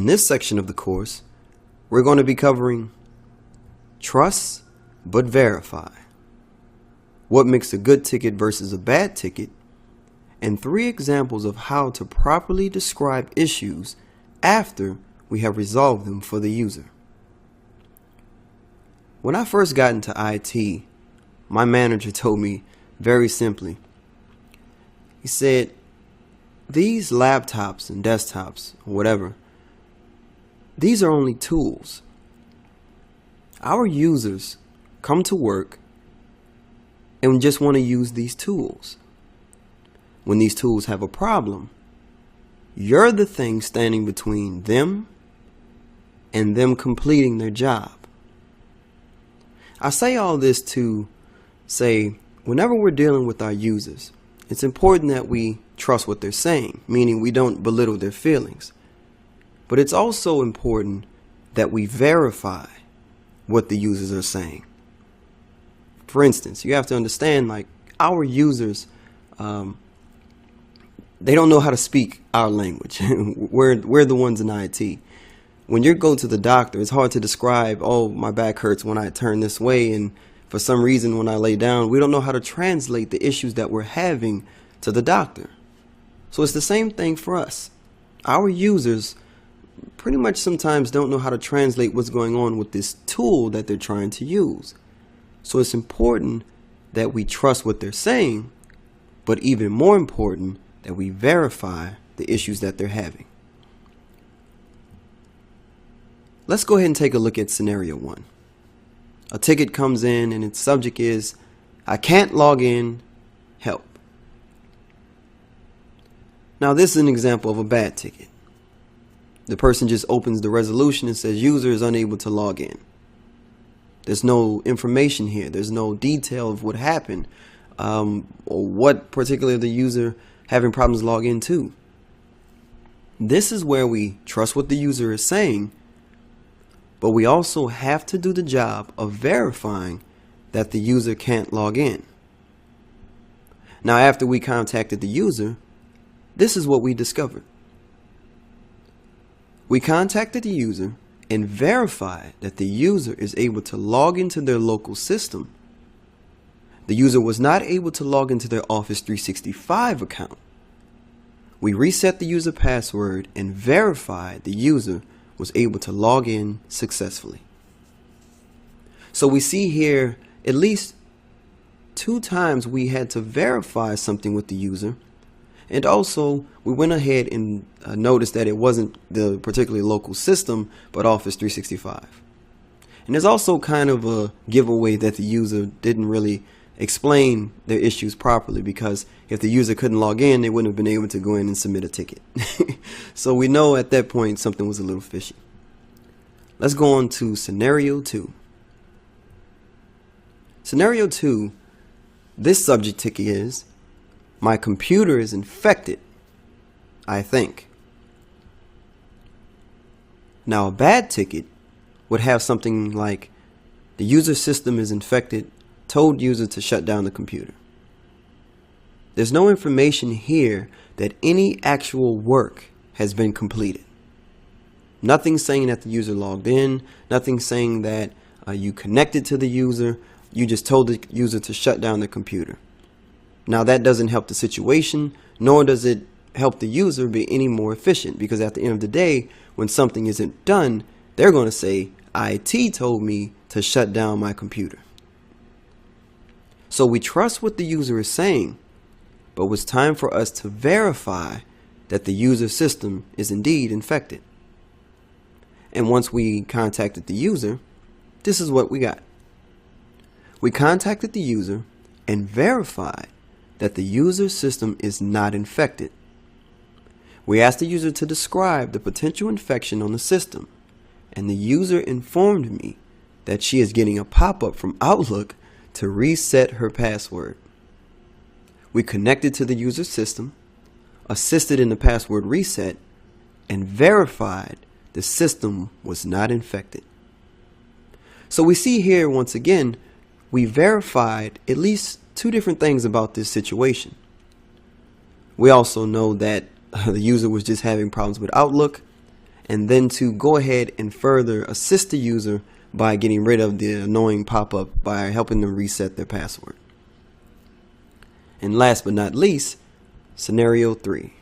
this section of the course, we're going to be covering trust but verify, what makes a good ticket versus a bad ticket, and 3 examples of how to properly describe issues after we have resolved them for the user. When I first got into IT, my manager told me very simply, he said, these laptops and desktops, or whatever, these are only tools. Our users come to work and just want to use these tools. When these tools have a problem, you're the thing standing between them and them completing their job. I say all this to say, whenever we're dealing with our users, it's important that we trust what they're saying, meaning we don't belittle their feelings. But it's also important that we verify what the users are saying. For instance, you have to understand, like, our users, they don't know how to speak our language. we're the ones in IT. When you go to the doctor, it's hard to describe, oh, my back hurts when I turn this way, and for some reason when I lay down, we don't know how to translate the issues that we're having to the doctor. So it's the same thing for us. Our users pretty much sometimes don't know how to translate what's going on with this tool that they're trying to use. So it's important that we trust what they're saying, but even more important that we verify the issues that they're having. Let's go ahead and take a look at scenario 1. A ticket comes in and its subject is, I can't log in, help. Now this is an example of a bad ticket. The person just opens the resolution and says user is unable to log in. There's no information here. There's no detail of what happened, or what particularly the user having problems log into. This is where we trust what the user is saying, but we also have to do the job of verifying that the user can't log in. Now, after we contacted the user, this is what we discovered. We contacted the user and verified that the user is able to log into their local system. The user was not able to log into their Office 365 account. We reset the user password and verified the user was able to log in successfully. So we see here at least 2 times we had to verify something with the user, and also we went ahead and noticed that it wasn't the particularly local system but Office 365. And there's also kind of a giveaway that the user didn't really explain their issues properly, because if the user couldn't log in, they wouldn't have been able to go in and submit a ticket. So we know at that point something was a little fishy. Let's go on to scenario 2. Scenario 2, this subject ticket is, my computer is infected, I think. Now a bad ticket would have something like, the user system is infected, told user to shut down the computer. There's no information here that any actual work has been completed. Nothing saying that the user logged in, nothing saying that you connected to the user, you just told the user to shut down the computer. Now that doesn't help the situation, nor does it help the user be any more efficient, because at the end of the day, when something isn't done, they're going to say, IT told me to shut down my computer. So we trust what the user is saying, but it's time for us to verify that the user system is indeed infected. And once we contacted the user, this is what we got. We contacted the user and verified that the user system is not infected. We asked the user to describe the potential infection on the system, and the user informed me that she is getting a pop-up from Outlook to reset her password. We connected to the user system, assisted in the password reset, and verified the system was not infected. So we see here once again, we verified at least 2 different things about this situation. We also know that the user was just having problems with Outlook, and then to go ahead and further assist the user by getting rid of the annoying pop-up by helping them reset their password. And last but not least, scenario 3.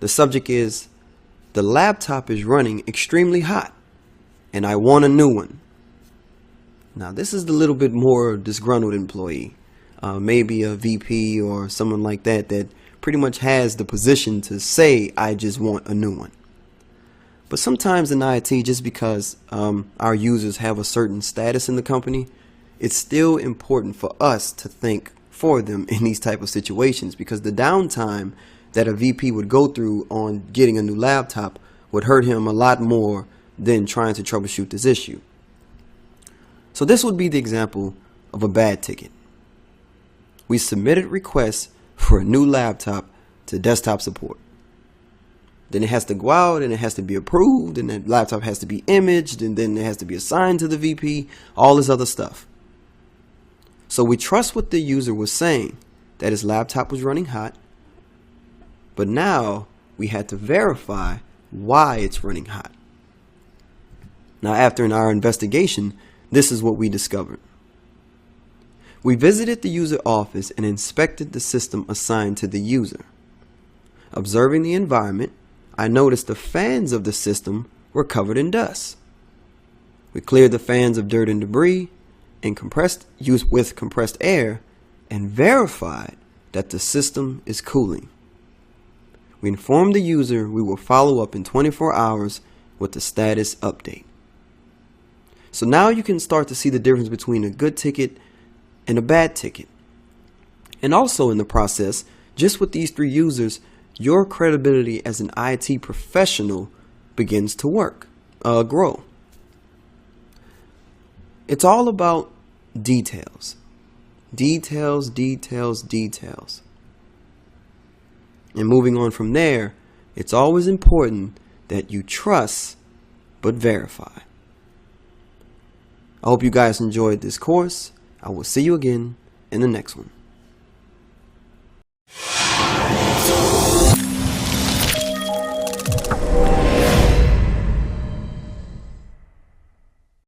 The subject is, the laptop is running extremely hot and I want a new one. Now this is the little bit more disgruntled employee, maybe a VP or someone like that pretty much has the position to say, I just want a new one. But sometimes in IT, just because our users have a certain status in the company, it's still important for us to think for them in these type of situations, because the downtime that a VP would go through on getting a new laptop would hurt him a lot more than trying to troubleshoot this issue. So this would be the example of a bad ticket. We submitted requests for a new laptop to desktop support. Then it has to go out and it has to be approved, and that laptop has to be imaged, and then it has to be assigned to the VP, all this other stuff. So we trust what the user was saying, that his laptop was running hot, but now we had to verify why it's running hot. Now, after our investigation, this is what we discovered. We visited the user office and inspected the system assigned to the user. Observing the environment, I noticed the fans of the system were covered in dust. We cleared the fans of dirt and debris and used compressed air and verified that the system is cooling. We informed the user we will follow up in 24 hours with the status update. So now you can start to see the difference between a good ticket and a bad ticket. And also in the process, just with these 3 users, your credibility as an IT professional begins to grow. It's all about details. Details, details, details. And moving on from there, it's always important that you trust but verify. I hope you guys enjoyed this course. I will see you again in the next one.